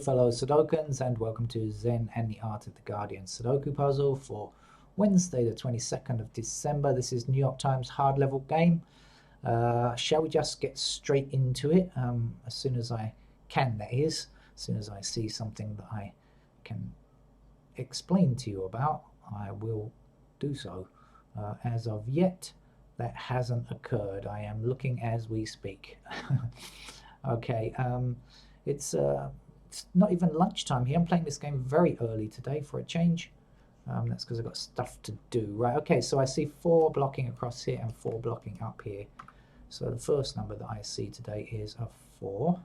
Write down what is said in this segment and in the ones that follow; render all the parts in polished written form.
Fellow Sudokans, and welcome to Zen and the Art of the Guardian Sudoku puzzle for Wednesday the 22nd of December. This is New York Times hard level game. Shall we just get straight into it as soon as I can, that is, as soon as I see something that I can explain to you about, I will do so. As of yet, that hasn't occurred. I am looking as we speak. Okay, it's not even lunchtime here. I'm playing this game very early today for a change. That's because I've got stuff to do. Right, okay, so I see 4 blocking across here and 4 blocking up here. So the first number that I see today is a 4.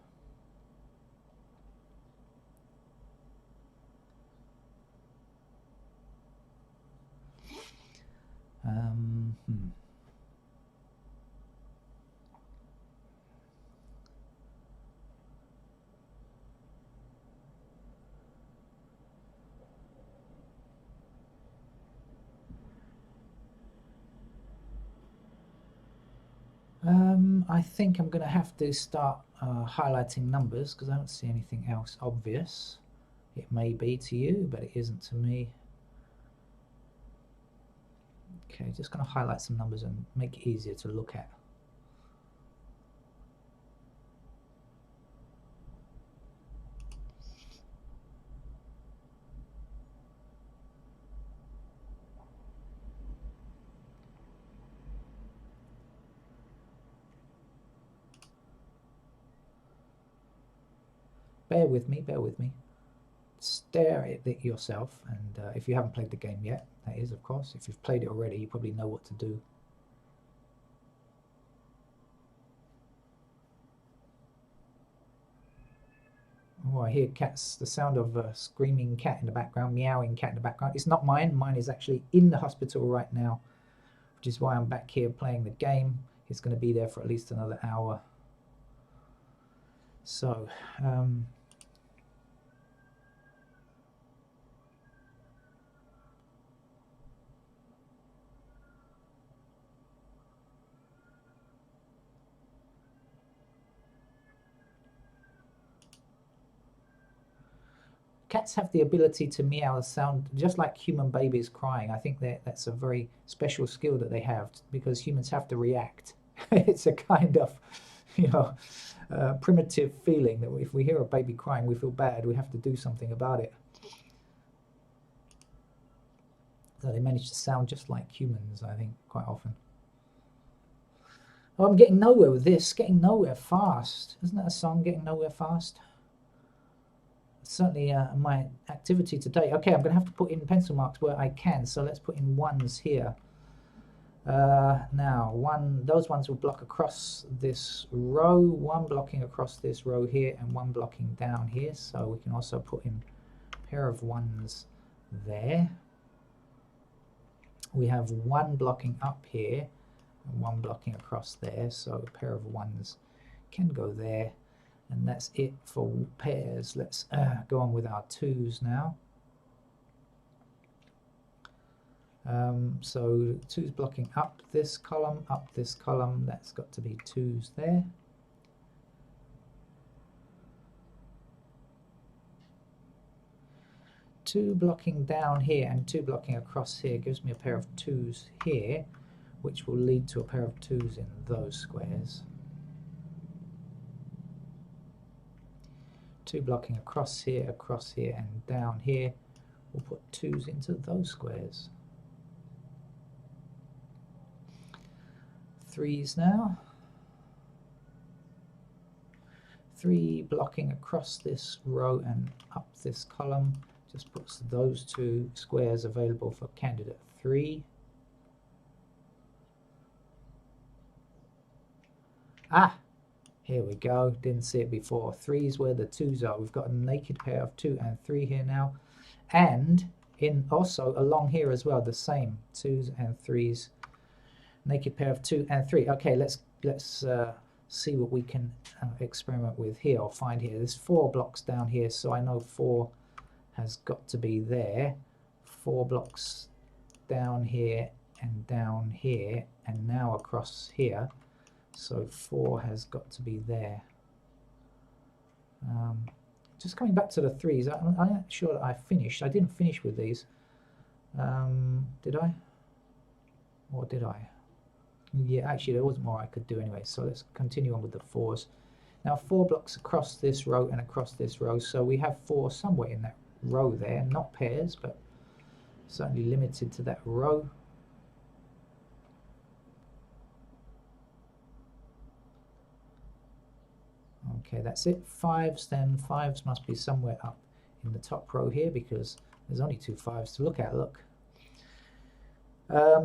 I think I'm going to have to start highlighting numbers because I don't see anything else obvious. It may be to you, but it isn't to me. Okay, just going to highlight some numbers and make it easier to look at. Bear with me, bear with me. Stare at it yourself, and if you haven't played the game yet, that is, of course. If you've played it already, you probably know what to do. Oh, I hear cats, the sound of a screaming cat in the background, meowing cat in the background. It's not mine. Mine is actually in the hospital right now, which is why I'm back here playing the game. It's going to be there for at least another hour. So, cats have the ability to meow sound just like human babies crying. I think that's a very special skill that they have because humans have to react. It's a kind of, primitive feeling that if we hear a baby crying, we feel bad. We have to do something about it. So they manage to sound just like humans, I think, quite often. Oh, I'm getting nowhere with this. Getting nowhere fast. Isn't that a song, Getting Nowhere Fast? Certainly my activity today. Okay, I'm going to have to put in pencil marks where I can. So let's put in 1s here. Now, those ones will block across this row, 1 blocking across this row here, and 1 blocking down here. So we can also put in a pair of 1s there. We have 1 blocking up here and 1 blocking across there. So a pair of 1s can go there. And that's it for pairs. Let's go on with our 2s now. So 2s blocking up this column, that's got to be 2s there. Two blocking down here and 2 blocking across here gives me a pair of 2s here, which will lead to a pair of 2s in those squares. 2 blocking across here, and down here. We'll put 2s into those squares. 3s now. 3 blocking across this row and up this column. Just puts those 2 squares available for candidate 3. Ah! Here we go, didn't see it before. 3's where the 2's are. We've got a naked pair of 2 and 3 here now. And in also along here as well, the same 2's and 3's. Naked pair of 2 and 3. Okay, let's see what we can experiment with here or find here. There's 4 blocks down here, so I know 4 has got to be there. 4 blocks down here, and now across here. So 4 has got to be there. Just coming back to the threes, I'm not sure that I finished. I didn't finish with these. Did I? Or did I? Yeah, actually there was more I could do anyway, so let's continue on with the fours. Now 4 blocks across this row and across this row, so we have 4 somewhere in that row there, not pairs, but certainly limited to that row. Okay, that's it. 5s, then 5s must be somewhere up in the top row here because there's only 2 5s to look at, look.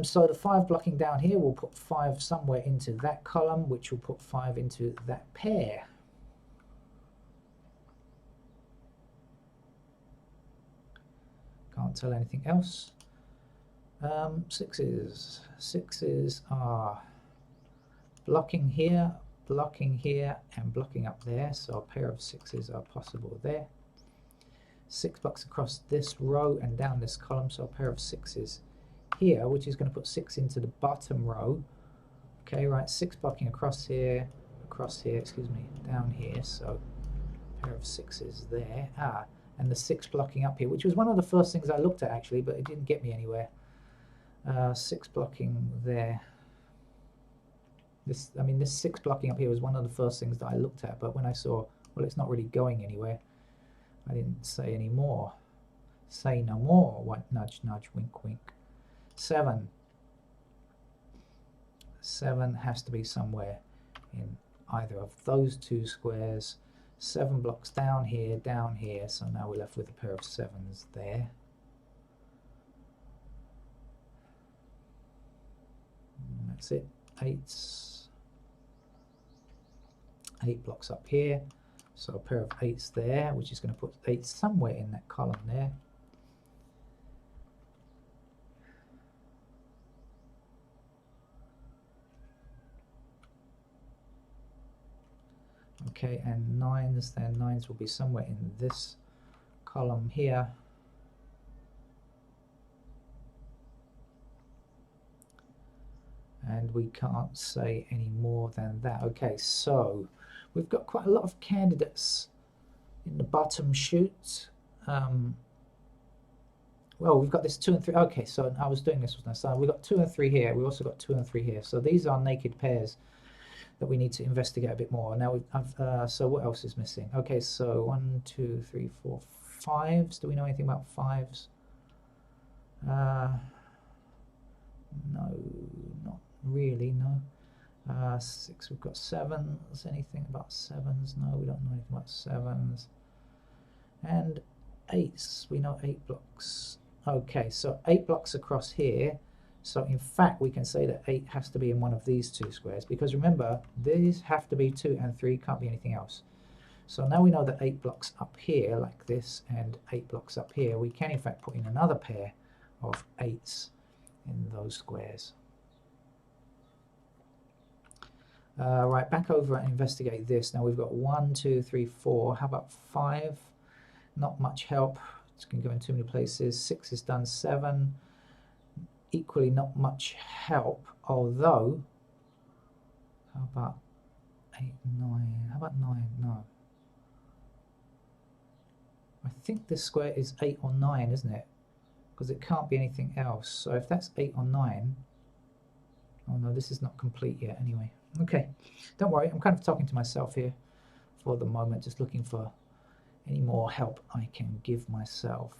So the 5 blocking down here will put 5 somewhere into that column, which will put 5 into that pair. Can't tell anything else. 6s. 6s are blocking here, and blocking up there, so a pair of 6s are possible there. 6 blocks across this row and down this column, so a pair of 6s here, which is going to put 6 into the bottom row. Okay, right, 6 blocking across here, excuse me, down here, so a pair of 6s there. And the 6 blocking up here, which was one of the first things I looked at actually, but it didn't get me anywhere. 6 blocking there. This 6 blocking up here was one of the first things that I looked at, but when I saw, well, it's not really going anywhere, I didn't say any more. Say no more. What? Nudge, nudge, wink, wink. 7. 7 has to be somewhere in either of those 2 squares. 7 blocks down here, so now we're left with a pair of 7s there. And that's it. 8s. 8 blocks up here, so a pair of 8s there, which is going to put 8 somewhere in that column there. Okay, and 9s, then 9s will be somewhere in this column here. And we can't say any more than that. Okay, so we've got quite a lot of candidates in the bottom chute. Well, we've got this 2 and 3. Okay, so I was doing this with my son. We've got 2 and 3 here. We've also got 2 and 3 here. So these are naked pairs that we need to investigate a bit more. Now, so what else is missing? Okay, so 1, 2, 3, 4, 5s. Do we know anything about 5s? No, not really, no. 6, we've got 7s. Anything about 7s? No, we don't know anything about 7s. And 8s, we know 8 blocks. Okay, so 8 blocks across here. So in fact, we can say that 8 has to be in one of these 2 squares, because remember, these have to be 2 and 3, can't be anything else. So now we know that 8 blocks up here, like this, and 8 blocks up here, we can in fact put in another pair of 8s in those squares. Right, back over and investigate this. Now we've got 1, 2, 3, 4. How about 5? Not much help. It's going to go in too many places. 6 is done. 7. Equally not much help. Although, how about 8, 9? How about 9? No. I think this square is 8 or 9, isn't it? Because it can't be anything else. So if that's 8 or 9, oh no, this is not complete yet anyway. Okay, don't worry, I'm kind of talking to myself here for the moment, just looking for any more help I can give myself.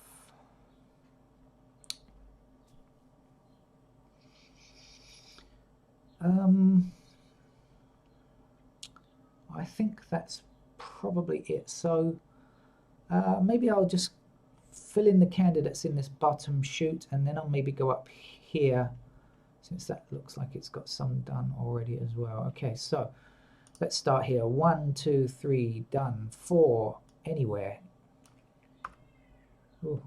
I think that's probably it. So maybe I'll just fill in the candidates in this bottom chute, and then I'll maybe go up here, since that looks like it's got some done already as well. Okay, so let's start here. 1, 2, 3, done. 4, anywhere. Ooh,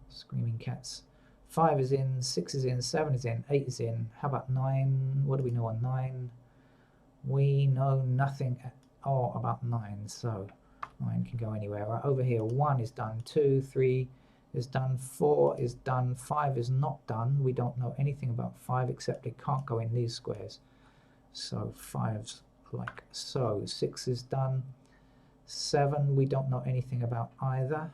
screaming cats. 5 is in, 6 is in, 7 is in, 8 is in. How about 9? What do we know on 9? We know nothing at all about 9, so 9 can go anywhere. Right, over here, 1 is done, 2, 3 is done, 4 is done, 5 is not done. We don't know anything about 5 except it can't go in these squares. So 5's like so. 6 is done, 7 we don't know anything about either.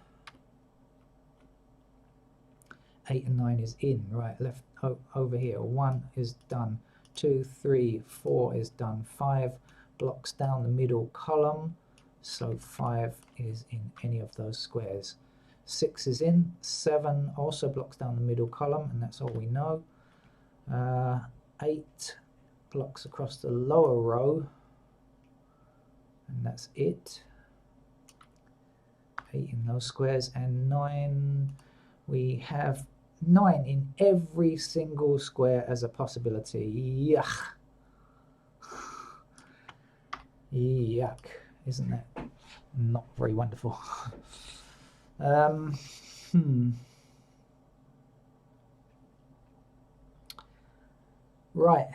8 and 9 is in, right, left over here. 1 is done, 2, 3, 4 is done, 5 blocks down the middle column, so 5 is in any of those squares. 6 is in, 7 also blocks down the middle column, and that's all we know. 8 blocks across the lower row, and that's it. 8 in those squares, and 9, we have 9 in every single square as a possibility. Yuck. Yuck. Isn't that not very wonderful? Right.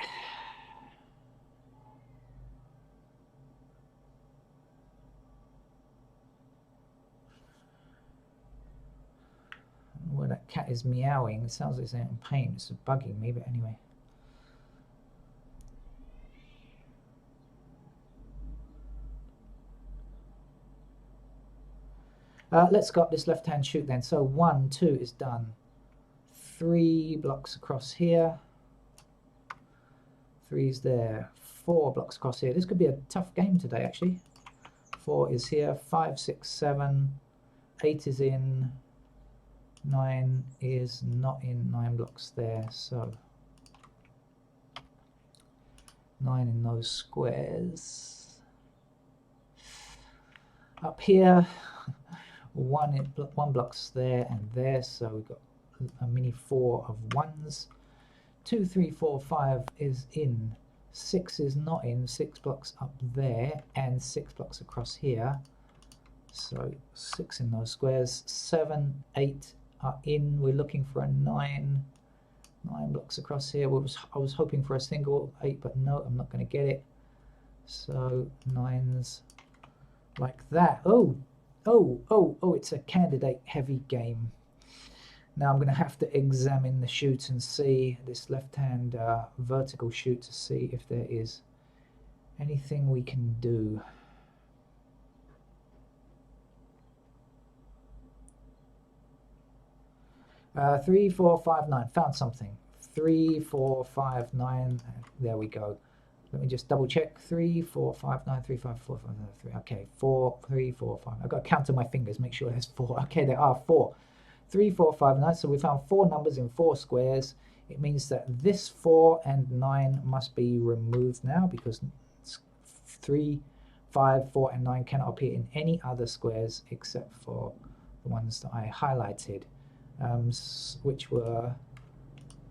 Well, that cat is meowing. It sounds like it's in pain. It's bugging me, but anyway. Let's go up this left-hand chute then. So 1, 2 is done. 3 blocks across here. 3's there. 4 blocks across here. This could be a tough game today, actually. 4 is here. 5, 6, 7. 8 is in. 9 is not in. 9 blocks there. So 9 in those squares. Up here, one blocks there and there, so we've got a mini 4 of 1s. 2, 3, 4, 5 is in. 6 is not in. 6 blocks up there and 6 blocks across here. So 6 in those squares. 7, 8 are in. We're looking for a 9. 9 blocks across here. I was hoping for a single 8, but no, I'm not going to get it. So 9's like that. Oh, it's a candidate heavy game. Now I'm going to have to examine the chute and see this left-hand vertical chute to see if there is anything we can do. Three, 4, 5, 9. Found something. 3, 4, 5, 9. There we go. Let me just double check. 3, 4, 5, 9, 3, 5, 4, 5, 9, 3. Okay, 4, 3, 4, 5. I've got to count on my fingers, make sure there's 4. Okay, there are 4. 3, 4, 5, 9. So we found 4 numbers in 4 squares. It means that this 4 and 9 must be removed now, because 3, 5, 4, and 9 cannot appear in any other squares except for the ones that I highlighted, which were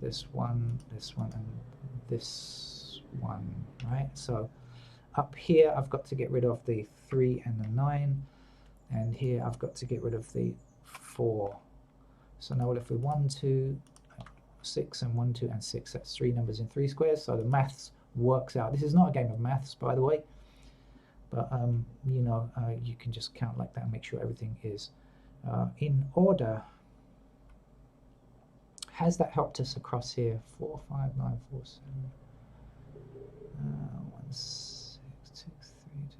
this one, and this one, right? So up here I've got to get rid of the 3 and the 9, and here I've got to get rid of the 4. So now we're left with 1, 2, 6, and 1, 2, and 6. That's 3 numbers in 3 squares, so the maths works out. This is not a game of maths, by the way, but you know, you can just count like that and make sure everything is in order. Has that helped us across here? 4, 5, 9, 4, 7. 1, 6, 2, 3, 2,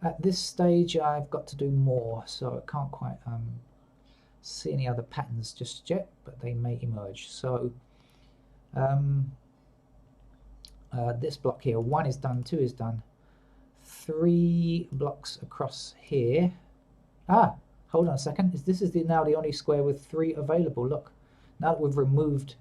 3. At this stage I've got to do more, so I can't quite see any other patterns just yet, but they may emerge. So this block here, 1 is done, 2 is done, 3 blocks across here. Hold on a second. This is now the only square with 3 available. Look, now that we've removed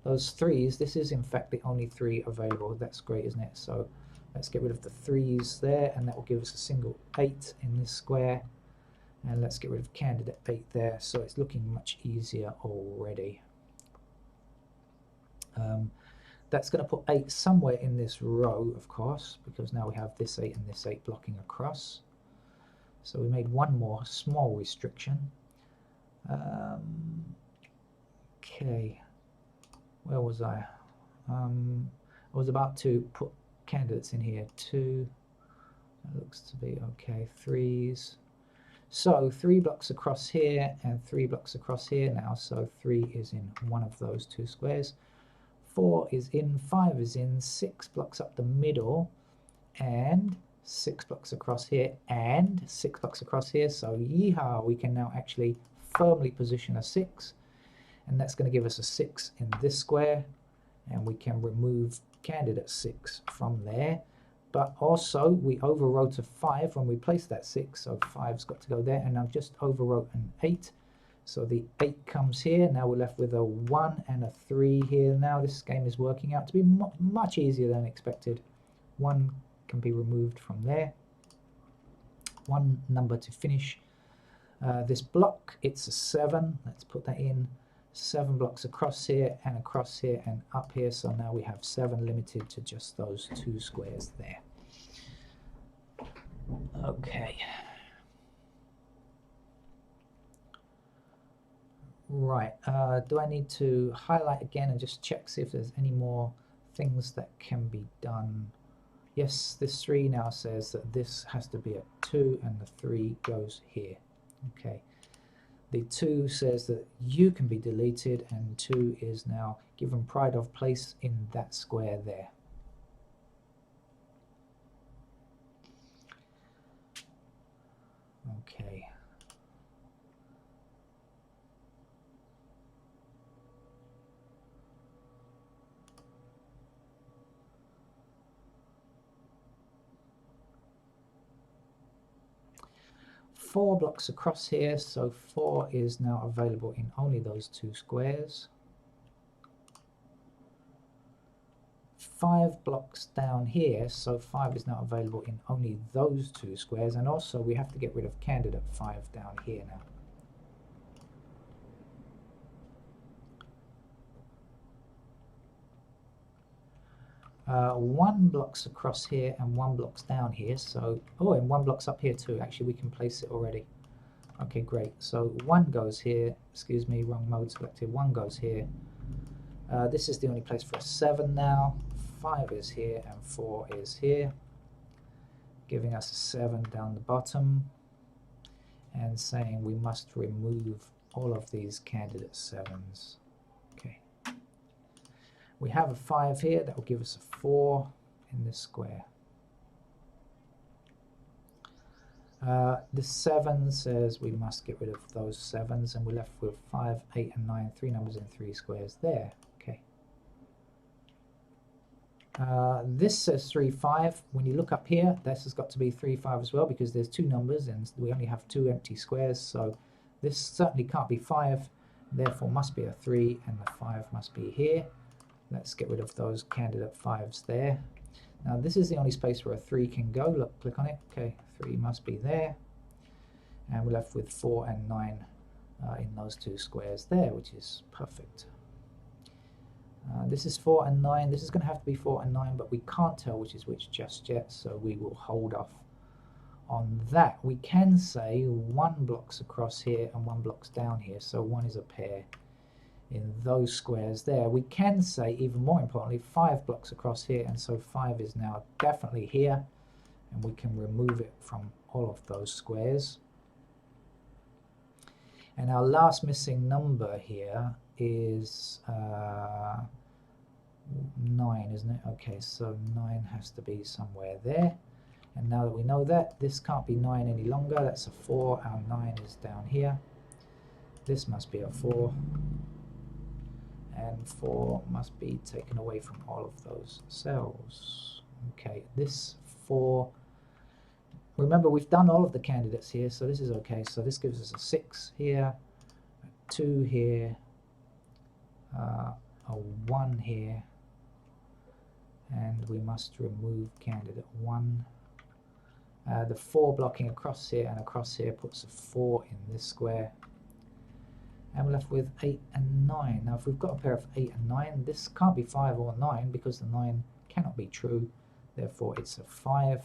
those 3's, this is in fact the only 3 available. That's great, isn't it? So let's get rid of the 3's there, and that will give us a single 8 in this square. And let's get rid of candidate 8 there, so it's looking much easier already. That's going to put 8 somewhere in this row, of course, because now we have this 8 and this 8 blocking across. So we made one more small restriction. Okay, where was I? I was about to put candidates in here. 2, that looks to be okay. 3's. So 3 blocks across here and 3 blocks across here now. So 3 is in one of those two squares. 4 is in, 5 is in, 6 blocks up the middle, and 6 blocks across here, and 6 blocks across here. So yeehaw, we can now actually firmly position a 6, and that's going to give us a 6 in this square, and we can remove candidate 6 from there. But also we overwrote a 5 when we placed that 6, so 5's got to go there, and I've just overwrote an 8. So the 8 comes here. Now we're left with a 1 and a 3 here. Now this game is working out to be much easier than expected. 1 can be removed from there. 1 number to finish this block. It's a 7. Let's put that in. 7 blocks across here and up here. So now we have 7 limited to just those 2 squares there. Okay. Right, do I need to highlight again and just check, see if there's any more things that can be done? Yes, this 3 now says that this has to be a 2 and the 3 goes here. Okay, the 2 says that you can be deleted, and 2 is now given pride of place in that square there. Okay. Four blocks across here, so 4 is now available in only those 2 squares. 5 blocks down here, so 5 is now available in only those 2 squares, and also we have to get rid of candidate 5 down here now. 1 blocks across here and 1 blocks down here, so and 1 blocks up here too. Actually, we can place it already. Okay, great. So 1 goes here. Excuse me, wrong mode selected. 1 goes here. This is the only place for a 7 now. 5 is here and 4 is here, giving us a 7 down the bottom and saying we must remove all of these candidate 7s. Okay. We have a 5 here. That will give us a 4 in this square. This 7 says we must get rid of those 7s, and we're left with 5, 8, and 9, 3 numbers in 3 squares there. Okay. This says 3, 5. When you look up here, this has got to be 3, 5 as well, because there's 2 numbers and we only have 2 empty squares, so this certainly can't be 5, therefore must be a 3, and the 5 must be here. Let's get rid of those candidate 5s there. Now this is the only space where a 3 can go. Look, click on it. Okay, 3 must be there. And we're left with 4 and 9 in those 2 squares there, which is perfect. This is 4 and 9. This is going to have to be 4 and 9, but we can't tell which is which just yet, so we will hold off on that. We can say 1 blocks across here and 1 blocks down here, so 1 is a pair in those squares there. We can say, even more importantly, 5 blocks across here, and so 5 is now definitely here, and we can remove it from all of those squares. And our last missing number here is 9, isn't it? Okay, so 9 has to be somewhere there. And now that we know that, this can't be 9 any longer. That's a 4. Our 9 is down here. This must be a 4. And 4 must be taken away from all of those cells. Okay, this 4, remember we've done all of the candidates here, so this is okay. So this gives us a 6 here, a 2 here, a 1 here, and we must remove candidate 1. The 4 blocking across here and across here puts a 4 in this square. And we're left with 8 and 9. Now if we've got a pair of 8 and 9, this can't be 5 or 9 because the 9 cannot be true. Therefore it's a 5.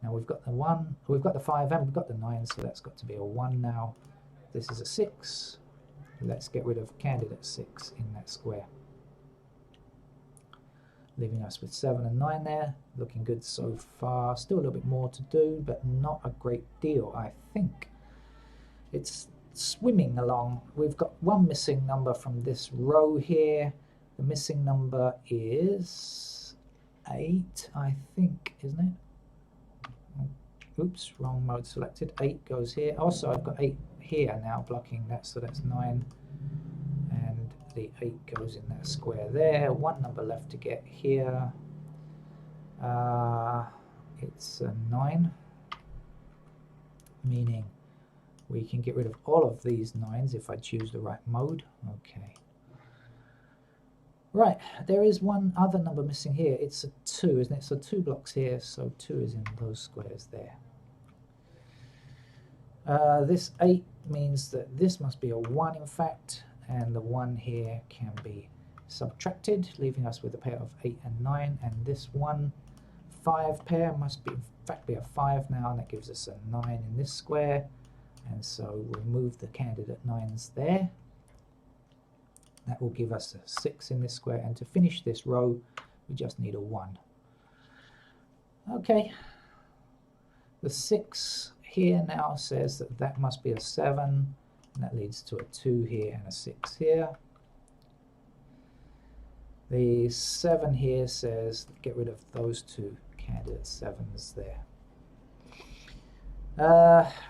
Now we've got the 1, we've got the 5 and we've got the 9, so that's got to be a 1 now. This is a 6. Let's get rid of candidate 6 in that square, leaving us with 7 and 9 there. Looking good so far. Still a little bit more to do, but not a great deal, I think. it's swimming along. We've got one missing number from this row here. The missing number is 8, I think, isn't it? Oops, wrong mode selected. 8 goes here. Also, I've got 8 here now blocking that, so that's 9. And the 8 goes in that square there. One number left to get here. It's a 9, meaning we can get rid of all of these 9s if I choose the right mode. Okay. Right, there is one other number missing here. It's a 2, isn't it? So 2 blocks here, so 2 is in those squares there. This 8 means that this must be a 1 in fact, and the 1 here can be subtracted, leaving us with a pair of 8 and 9, and this 1, 5 pair must be in fact be a 5 now, and that gives us a 9 in this square, and so we'll move the candidate 9s there. That will give us a 6 in this square, and to finish this row we just need a 1. Okay, the 6 here now says that that must be a 7, and that leads to a 2 here and a 6 here. The 7 here says get rid of those 2 candidate 7s there.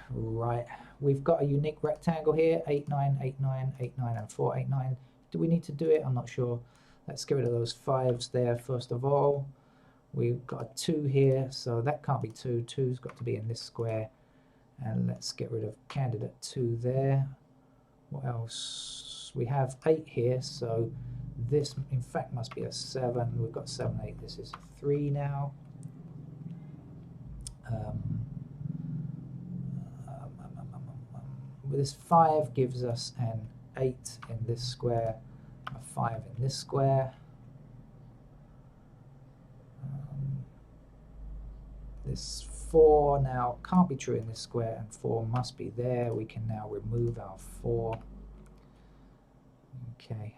Right, we've got a unique rectangle here, 8, 9, 8, 9, 8, 9, and 4, 8, 9. Do we need to do it? I'm not sure. Let's get rid of those 5s there first of all. We've got a 2 here, so that can't be 2. 2's got to be in this square. And let's get rid of candidate 2 there. What else? We have 8 here, so this in fact must be a 7. We've got 7, 8. This is 3 now. This 5 gives us an 8 in this square, a 5 in this square. This 4 now can't be true in this square, and 4 must be there. We can now remove our 4. Okay,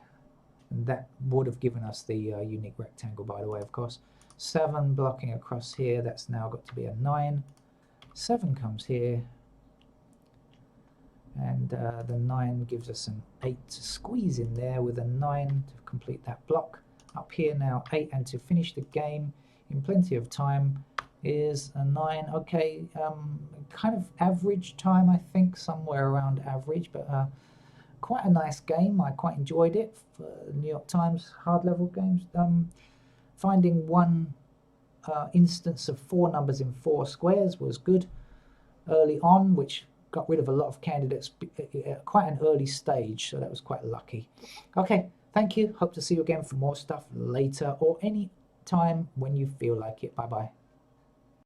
and that would have given us the unique rectangle, by the way, of course. 7 blocking across here, that's now got to be a 9. 7 comes here, and the 9 gives us an 8 to squeeze in there with a 9 to complete that block. Up here now 8, and to finish the game in plenty of time is a 9. Okay, kind of average time, I think, somewhere around average, but quite a nice game. I quite enjoyed it for New York Times hard level games. Finding one instance of 4 numbers in 4 squares was good early on, which got rid of a lot of candidates at quite an early stage, so that was quite lucky. Okay, thank you. Hope to see you again for more stuff later or any time when you feel like it. Bye bye.